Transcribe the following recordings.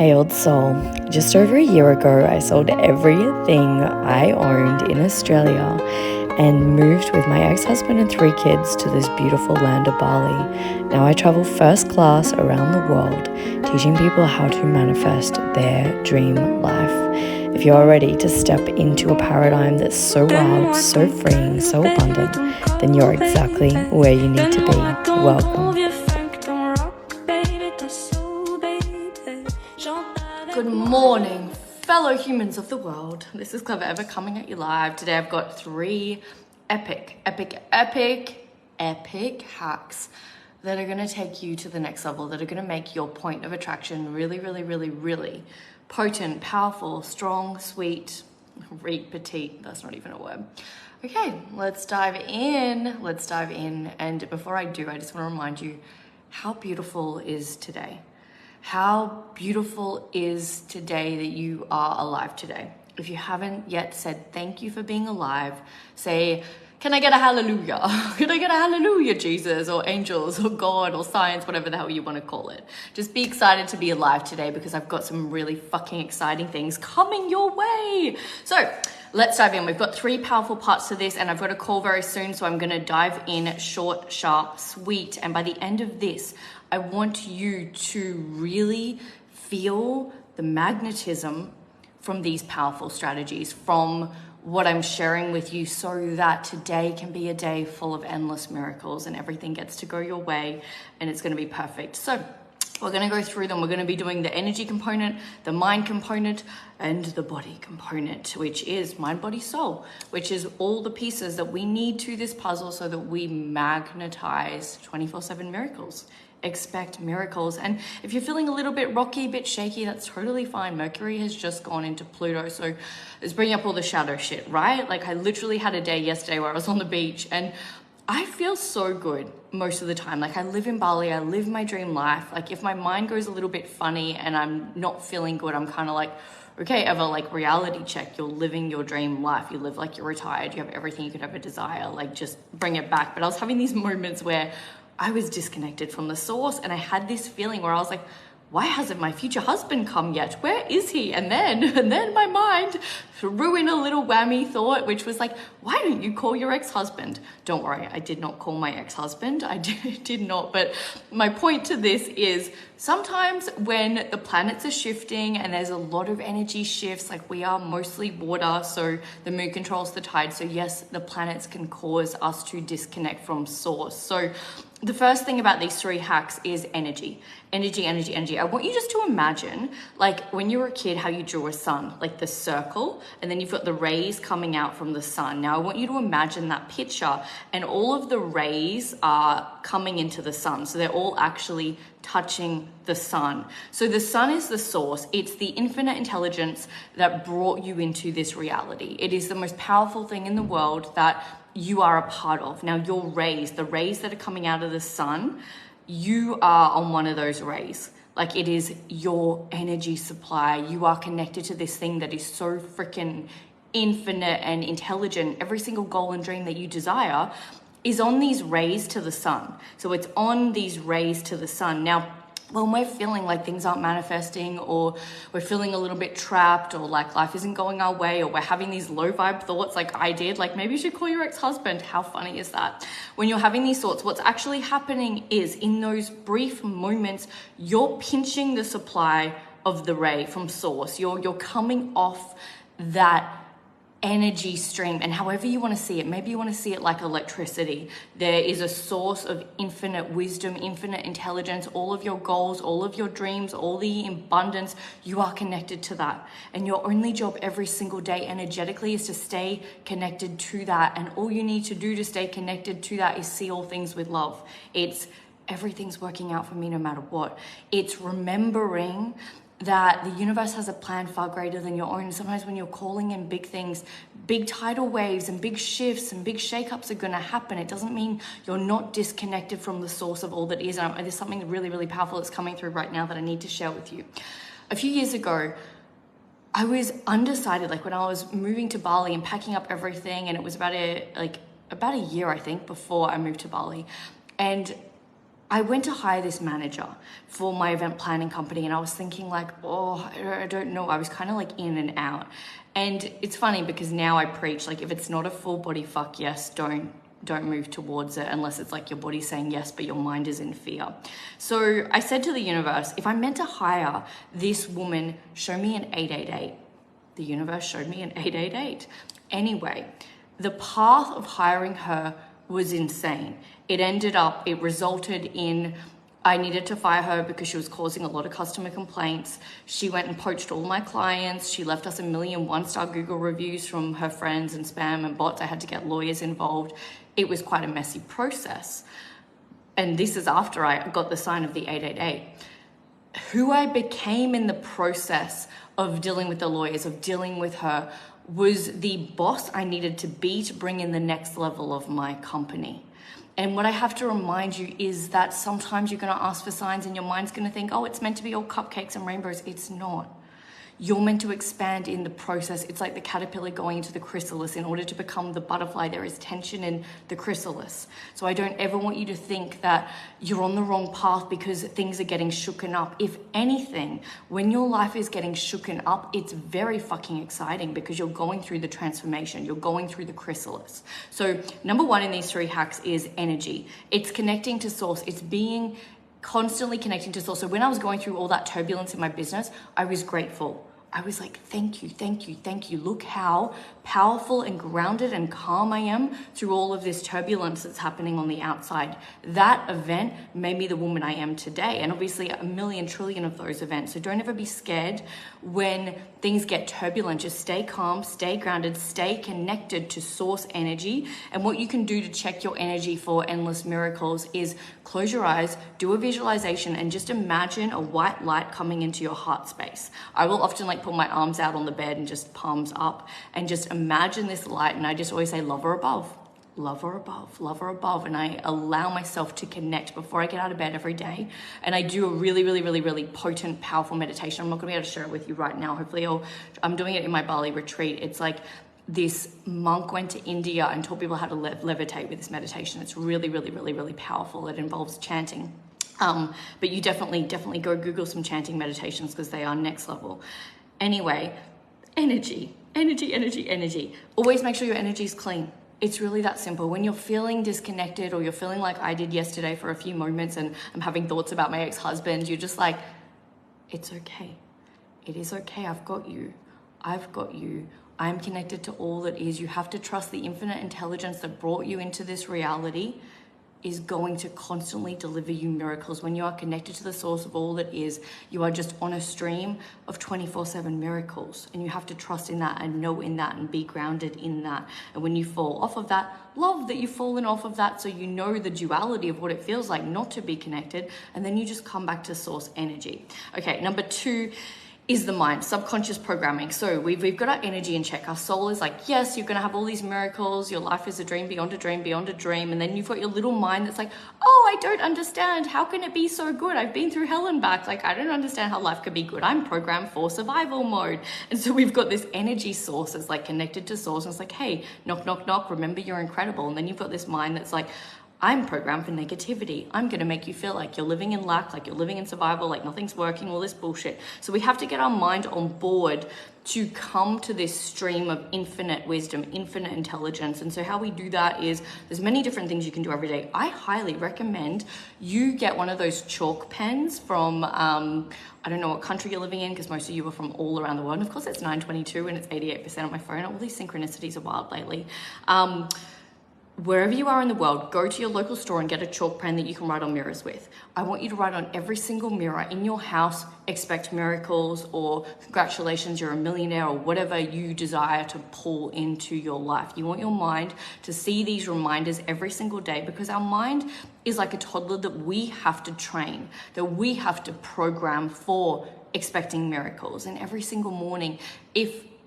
Hey old soul, just over a year ago I sold everything I owned in Australia and moved with my ex-husband and 3 kids to this beautiful land of Bali. Now I travel first class around the world, teaching people how to manifest their dream life. If you're ready to step into a paradigm that's so wild, so freeing, so abundant, then you're exactly where you need to be. Welcome. Good morning, fellow humans of the world. This is Clever Ever coming at you live. Today I've got 3 epic hacks that are going to take you to the next level, that are going to make your point of attraction really potent, powerful, strong, sweet, petite. That's not even a word. Okay, let's dive in. And before I do, I just want to remind you how beautiful is today. How beautiful is today that you are alive today. If you haven't yet said thank you for being alive, say, can I get a hallelujah? Can I get a hallelujah, Jesus, or angels, or God, or science, whatever the hell you want to call it. Just be excited to be alive today because I've got some really fucking exciting things coming your way. So let's dive in. We've got 3 powerful parts to this, and I've got a call very soon, so I'm going to dive in short, sharp, sweet. And by the end of this, I want you to really feel the magnetism from these powerful strategies, from what I'm sharing with you, so that today can be a day full of endless miracles and everything gets to go your way and it's going to be perfect. So we're going to go through them. We're going to be doing the energy component, the mind component, and the body component, which is mind, body, soul, which is all the pieces that we need to this puzzle so that we magnetize 24/7 miracles. Expect miracles. And if you're feeling a little bit rocky, a bit shaky, that's totally fine. Mercury has just gone into Pluto, so it's bringing up all the shadow shit, right? Like, I literally had a day yesterday where I was on the beach and I feel so good most of the time. Like, I live in Bali, I live my dream life. Like, if my mind goes a little bit funny and I'm not feeling good, I'm kind of like, okay, Eva, like, reality check. You're living your dream life. You live like you're retired. You have everything you could ever desire. Like, just bring it back. But I was having these moments where I was disconnected from the source, and I had this feeling where I was like, why hasn't my future husband come yet? Where is he? And then my mind threw in a little whammy thought, which was like, why don't you call your ex-husband? Don't worry, I did not call my ex-husband. I did not. But my point to this is sometimes when the planets are shifting and there's a lot of energy shifts, like, we are mostly water, so the moon controls the tide. So yes, the planets can cause us to disconnect from source. So the first thing about these 3 hacks is energy. I want you just to imagine, like, when you were a kid, how you drew a sun, like the circle, and then you've got the rays coming out from the sun. Now I want you to imagine that picture, and all of the rays are coming into the sun. So they're all actually touching the sun. So the sun is the source. It's the infinite intelligence that brought you into this reality. It is the most powerful thing in the world that you are a part of. Now your rays, the rays that are coming out of the sun, you are on one of those rays. Like, it is your energy supply. You are connected to this thing that is so freaking infinite and intelligent. Every single goal and dream that you desire is on these rays to the sun. So it's on these rays to the sun. Now, when we're feeling like things aren't manifesting, or we're feeling a little bit trapped, or like life isn't going our way, or we're having these low vibe thoughts like I did, like maybe you should call your ex-husband. How funny is that? When you're having these thoughts, what's actually happening is, in those brief moments, you're pinching the supply of the ray from source. You're coming off that energy stream, and however you want to see it, maybe you want to see it like electricity. There is a source of infinite wisdom, infinite intelligence. All of your goals, all of your dreams, all the abundance, you are connected to that, and your only job every single day energetically is to stay connected to that. And all you need to do to stay connected to that is see all things with love. It's everything's working out for me no matter what. It's remembering that the universe has a plan far greater than your own. Sometimes when you're calling in big things, big tidal waves and big shifts and big shakeups are going to happen. It doesn't mean you're not disconnected from the source of all that is. And there's something really powerful that's coming through right now that I need to share with you. A few years ago, I was undecided, like when I was moving to Bali and packing up everything, and it was about a year, I think, before I moved to Bali. And I went to hire this manager for my event planning company, and I was thinking like, oh, I don't know. I was kind of like in and out. And it's funny because now I preach, like, if it's not a full body fuck yes, don't move towards it unless it's like your body's saying yes, but your mind is in fear. So I said to the universe, if I'm meant to hire this woman, show me an 888. The universe showed me an 888. Anyway, the path of hiring her was insane. It resulted in, I needed to fire her because she was causing a lot of customer complaints. She went and poached all my clients. She left us 1 million one-star Google reviews from her friends and spam and bots. I had to get lawyers involved. It was quite a messy process. And this is after I got the sign of the 888. Who I became in the process of dealing with the lawyers, of dealing with her, was the boss I needed to be to bring in the next level of my company. And what I have to remind you is that sometimes you're going to ask for signs and your mind's going to think, oh, it's meant to be all cupcakes and rainbows. It's not. You're meant to expand in the process. It's like the caterpillar going into the chrysalis. In order to become the butterfly, there is tension in the chrysalis. So I don't ever want you to think that you're on the wrong path because things are getting shooken up. If anything, when your life is getting shooken up, it's very fucking exciting because you're going through the transformation. You're going through the chrysalis. So number one in these 3 hacks is energy. It's connecting to source. It's being constantly connecting to source. So when I was going through all that turbulence in my business, I was grateful. I was like, thank you, thank you, thank you. Look how powerful and grounded and calm I am through all of this turbulence that's happening on the outside. That event made me the woman I am today. And obviously 1 million trillion of those events. So don't ever be scared when things get turbulent. Just stay calm, stay grounded, stay connected to source energy. And what you can do to check your energy for endless miracles is close your eyes, do a visualization, and just imagine a white light coming into your heart space. I will often like put my arms out on the bed and just palms up and just imagine this light. And I just always say, love or above, love or above, love or above. And I allow myself to connect before I get out of bed every day. And I do a really, really, really, really potent, powerful meditation. I'm not gonna be able to share it with you right now. Hopefully I'm doing it in my Bali retreat. It's like this monk went to India and taught people how to levitate with this meditation. It's really, really, really, really powerful. It involves chanting. But you definitely go Google some chanting meditations because they are next level. Anyway, energy. Always make sure your energy is clean. It's really that simple. When you're feeling disconnected or you're feeling like I did yesterday for a few moments and I'm having thoughts about my ex-husband, you're just like, it's okay. It is okay. I've got you. I'm connected to all that is. You have to trust the infinite intelligence that brought you into this reality is going to constantly deliver you miracles. When you are connected to the source of all that is, you are just on a stream of 24/7 miracles. And you have to trust in that and know in that and be grounded in that. And when you fall off of that, love that you've fallen off of that so you know the duality of what it feels like not to be connected. And then you just come back to source energy. Okay, number 2 is the mind, subconscious programming. So we've got our energy in check. Our soul is like, yes, you're going to have all these miracles. Your life is a dream beyond a dream beyond a dream. And then you've got your little mind that's like, oh, I don't understand. How can it be so good? I've been through hell and back. Like, I don't understand how life could be good. I'm programmed for survival mode. And so we've got this energy source that's like connected to source. And it's like, hey, knock, knock, knock. Remember, you're incredible. And then you've got this mind that's like, I'm programmed for negativity. I'm going to make you feel like you're living in lack, like you're living in survival, like nothing's working, all this bullshit. So we have to get our mind on board to come to this stream of infinite wisdom, infinite intelligence. And so how we do that is there's many different things you can do every day. I highly recommend you get one of those chalk pens from, I don't know what country you're living in because most of you are from all around the world. And of course it's 9:22 and it's 88% on my phone. All these synchronicities are wild lately. Wherever you are in the world, go to your local store and get a chalk pen that you can write on mirrors with. I want you to write on every single mirror in your house, expect miracles, or congratulations, you're a millionaire, or whatever you desire to pull into your life. You want your mind to see these reminders every single day because our mind is like a toddler that we have to train, that we have to program for expecting miracles. And every single morning,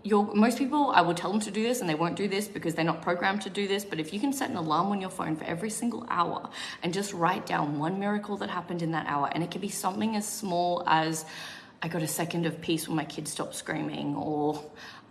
most people, I will tell them to do this and they won't do this because they're not programmed to do this. But if you can set an alarm on your phone for every single hour and just write down one miracle that happened in that hour, and it can be something as small as I got a second of peace when my kids stopped screaming, or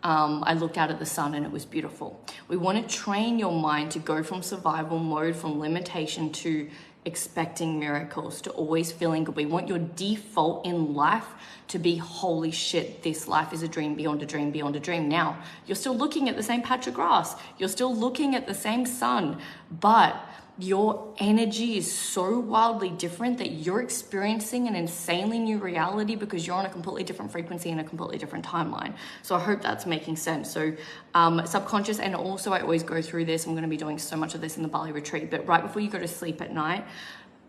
I looked out at the sun and it was beautiful. We want to train your mind to go from survival mode, from limitation to expecting miracles, to always feeling good. We want your default in life to be, holy shit, this life is a dream beyond a dream beyond a dream. Now, you're still looking at the same patch of grass. You're still looking at the same sun, but your energy is so wildly different that you're experiencing an insanely new reality because you're on a completely different frequency and a completely different timeline. So I hope that's making sense. So subconscious, and also I always go through this. I'm going to be doing so much of this in the Bali retreat, but right before you go to sleep at night,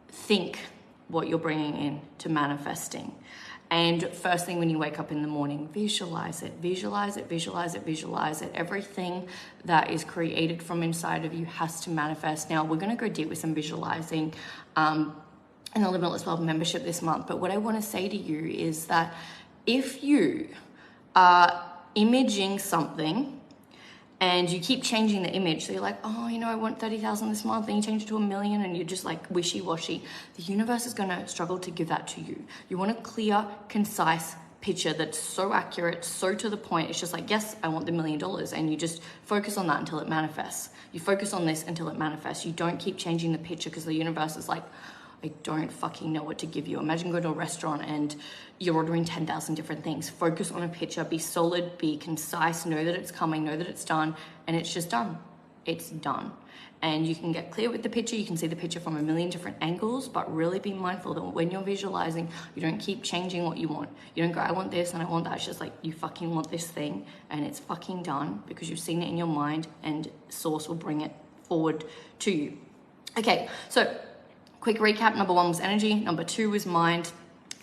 think what you're bringing in to manifesting. And first thing when you wake up in the morning, visualize it, visualize it, visualize it, visualize it. Everything that is created from inside of you has to manifest. Now, we're going to go deep with some visualizing in the Limitless Wealth membership this month. But what I want to say to you is that if you are imaging something and you keep changing the image, so you're like, oh, you know, I want 30,000 this month, and you change it to 1 million, and you're just like wishy-washy, the universe is going to struggle to give that to you. You want a clear, concise picture that's so accurate, so to the point. It's just like, yes, I want the $1 million, and you just focus on that until it manifests. You focus on this until it manifests. You don't keep changing the picture because the universe is like, I don't fucking know what to give you. Imagine going to a restaurant and you're ordering 10,000 different things. Focus on a picture, be solid, be concise, know that it's coming, know that it's done, and it's just done. It's done. And you can get clear with the picture. You can see the picture from a million different angles, but really be mindful that when you're visualizing, you don't keep changing what you want. You don't go, I want this and I want that. It's just like, you fucking want this thing and it's fucking done because you've seen it in your mind and source will bring it forward to you. Okay, so quick recap. Number 1 was energy. Number 2 was mind.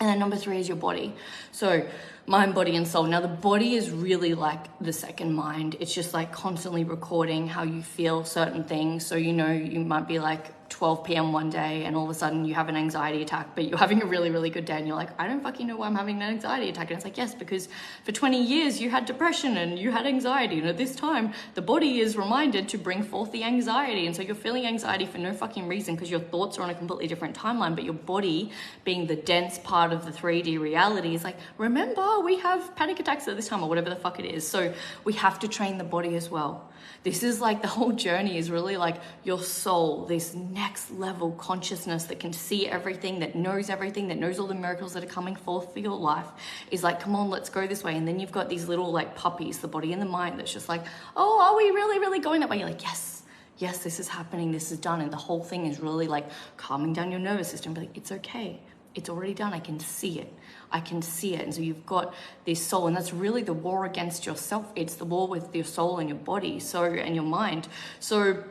And then number 3 is your body. So mind, body, and soul. Now the body is really like the second mind. It's just like constantly recording how you feel certain things. So, you know, you might be like 12 p.m. one day and all of a sudden you have an anxiety attack, but you're having a really, really good day and you're like, I don't fucking know why I'm having an anxiety attack. And it's like, yes, because for 20 years you had depression and you had anxiety. And at this time, the body is reminded to bring forth the anxiety. And so you're feeling anxiety for no fucking reason because your thoughts are on a completely different timeline, but your body, being the dense part of the 3D reality, is like, remember, we have panic attacks at this time or whatever the fuck it is. So we have to train the body as well. This is like the whole journey is really like your soul, this next level consciousness that can see everything, that knows everything, that knows all the miracles that are coming forth for your life, is like, come on, let's go this way. And then you've got these little like puppies, the body and the mind, that's just like, oh, are we really, really going that way? You're like, yes, this is happening, this is done. And the whole thing is really like calming down your nervous system. Be like, it's okay. It's already done. I can see it. I can see it. And so you've got this soul, and that's really the war against yourself. It's the war with your soul and your body, so, and your mind. So,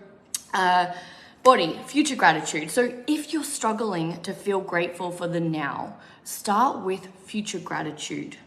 body, future gratitude. So if you're struggling to feel grateful for the now, start with future gratitude.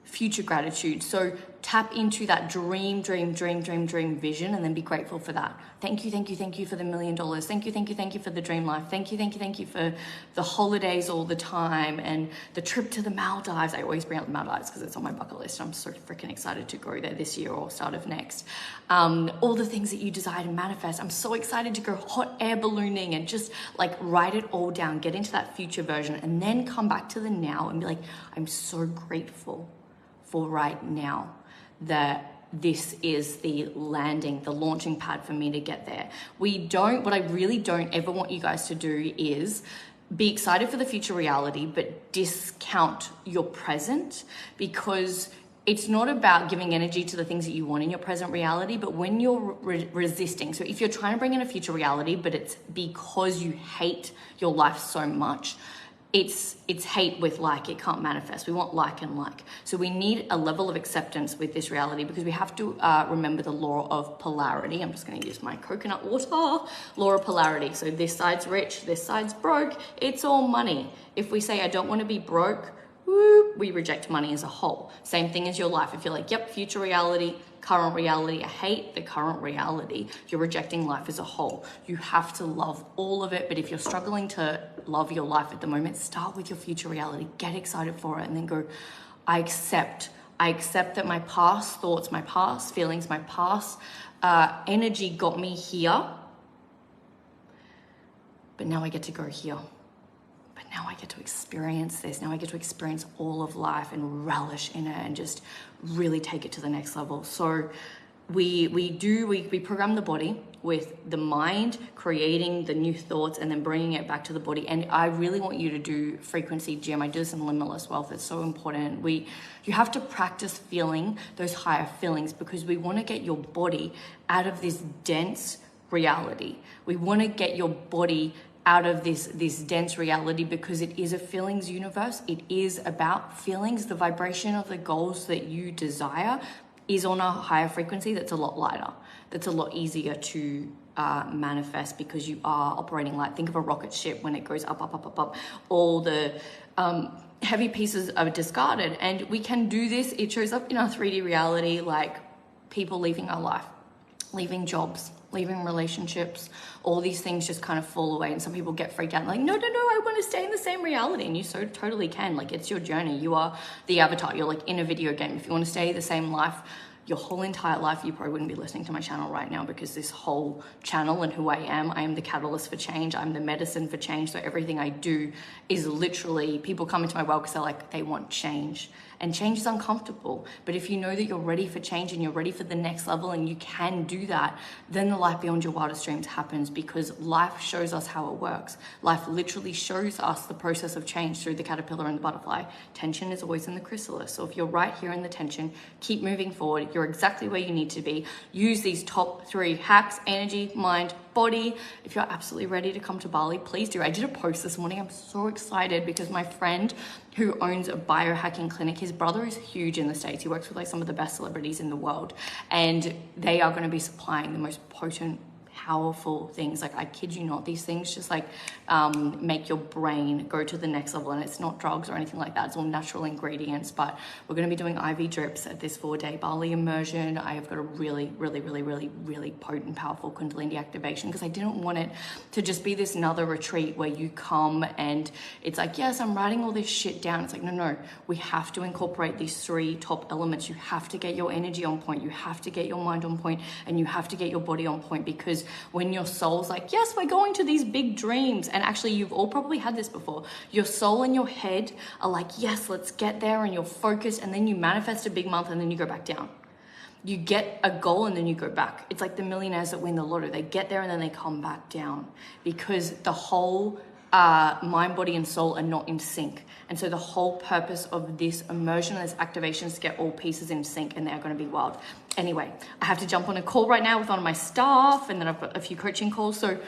Future gratitude. So tap into that dream vision and then be grateful for that. Thank you for the $1 million. Thank you for the dream life. Thank you for the holidays all the time and the trip to the Maldives. I always bring up the Maldives because it's on my bucket list. I'm so freaking excited to go there this year or start of next. All the things that you desire to manifest. I'm so excited to go hot air ballooning and just like write it all down, get into that future version, and then come back to the now and be like, I'm so grateful for right now that this is the landing, the launching pad for me to get there. What I really don't ever want you guys to do is be excited for the future reality, but discount your present, because it's not about giving energy to the things that you want in your present reality, but when you're resisting. So if you're trying to bring in a future reality, but it's because you hate your life so much, it's hate with like, it can't manifest. We want like and like. So we need a level of acceptance with this reality, because we have to remember the law of polarity. I'm just going to use my coconut water. Law of polarity. So this side's rich, this side's broke. It's all money. If we say, I don't want to be broke, we reject money as a whole. Same thing as your life. If you're like, yep, future reality, current reality, I hate the current reality, you're rejecting life as a whole. You have to love all of it, but if you're struggling to love your life at the moment, start with your future reality, get excited for it, and then go, I accept that my past thoughts, my past feelings, my past energy got me here, but now I get to go here. Now I get to experience this. Now I get to experience all of life and relish in it and just really take it to the next level. So we program the body with the mind creating the new thoughts and then bringing it back to the body. And I really want you to do frequency gym. I do this in Limitless Wealth. It's so important. You have to practice feeling those higher feelings, because we want to get your body out of this dense reality. We want to get your body out of this dense reality, because it is a feelings universe. It is about feelings. The vibration of the goals that you desire is on a higher frequency that's a lot lighter, that's a lot easier to manifest, because you are operating light. Think of a rocket ship. When it goes up, up, up, up, up, all the heavy pieces are discarded. And we can do this. It shows up in our 3D reality, like people leaving our life, leaving jobs, leaving relationships. All these things just kind of fall away, and some people get freaked out like, no, I want to stay in the same reality. And you so totally can. Like, it's your journey. You are the avatar. You're like in a video game. If you want to stay the same life your whole entire life, you probably wouldn't be listening to my channel right now, because this whole channel and who I am the catalyst for change. I'm the medicine for change. So everything I do is literally, people come into my world because they're like, they want change. And change is uncomfortable. But if you know that you're ready for change and you're ready for the next level and you can do that, then the life beyond your wildest dreams happens, because life shows us how it works. Life literally shows us the process of change through the caterpillar and the butterfly. Tension is always in the chrysalis. So if you're right here in the tension, keep moving forward. You're exactly where you need to be. Use these top 3 hacks: energy, mind, body. If you're absolutely ready to come to Bali, please do. I did a post this morning. I'm so excited because my friend who owns a biohacking clinic, his brother is huge in the States. He works with like some of the best celebrities in the world, and they are going to be supplying the most potent, powerful things. Like, I kid you not, these things just like make your brain go to the next level. And it's not drugs or anything like that. It's all natural ingredients. But we're going to be doing IV drips at this 4-day Bali immersion. I have got a really, really, really, really, really potent, powerful Kundalini activation, because I didn't want it to just be this another retreat where you come and it's like, yes, I'm writing all this shit down. It's like, no, we have to incorporate these 3 top elements. You have to get your energy on point. You have to get your mind on point, and you have to get your body on point, because when your soul's like, yes, we're going to these big dreams, and actually you've all probably had this before, your soul and your head are like, yes, let's get there, and you're focused, and then you manifest a big month, and then you go back down. You get a goal and then you go back. It's like the millionaires that win the lotto. They get there and then they come back down, because the whole mind, body, and soul are not in sync. And so the whole purpose of this immersion and this activation is to get all pieces in sync, and they're going to be wild. Anyway, I have to jump on a call right now with one of my staff, and then I've got a few coaching calls. So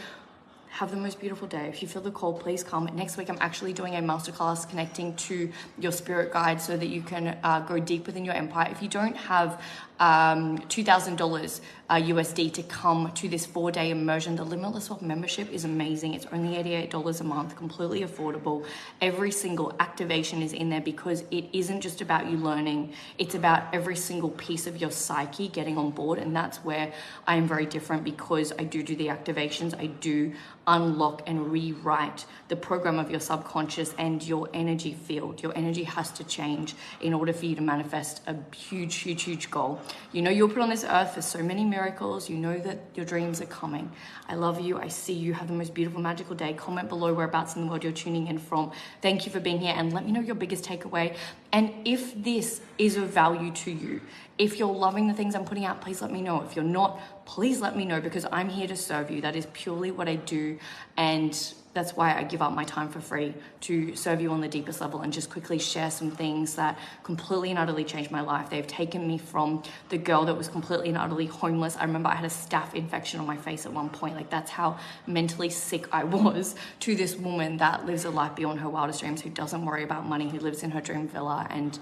have the most beautiful day. If you feel the call, please come. Next week, I'm actually doing a masterclass connecting to your spirit guide so that you can go deep within your empire. If you don't have $2,000 USD to come to this 4-day immersion, the Limitless Wealth membership is amazing. It's only $88 a month, completely affordable. Every single activation is in there, because it isn't just about you learning. It's about every single piece of your psyche getting on board. And that's where I am very different, because I do the activations. I do unlock and rewrite the program of your subconscious and your energy field. Your energy has to change in order for you to manifest a huge, huge, huge goal. You know you're put on this earth for so many miracles. You know that your dreams are coming. I love you. I see you. Have the most beautiful, magical day. Comment below whereabouts in the world you're tuning in from. Thank you for being here, and let me know your biggest takeaway. And if this is of value to you, if you're loving the things I'm putting out, please let me know. If you're not, please let me know, because I'm here to serve you. That is purely what I do. And that's why I give up my time for free, to serve you on the deepest level and just quickly share some things that completely and utterly changed my life. They've taken me from the girl that was completely and utterly homeless. I remember I had a staph infection on my face at one point. Like, that's how mentally sick I was, to this woman that lives a life beyond her wildest dreams, who doesn't worry about money, who lives in her dream villa. And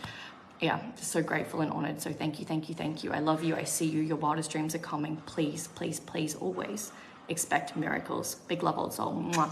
yeah, just so grateful and honored. So thank you, thank you, thank you. I love you. I see you. Your wildest dreams are coming. Please, please, please always expect miracles. Big love, old soul. Mwah.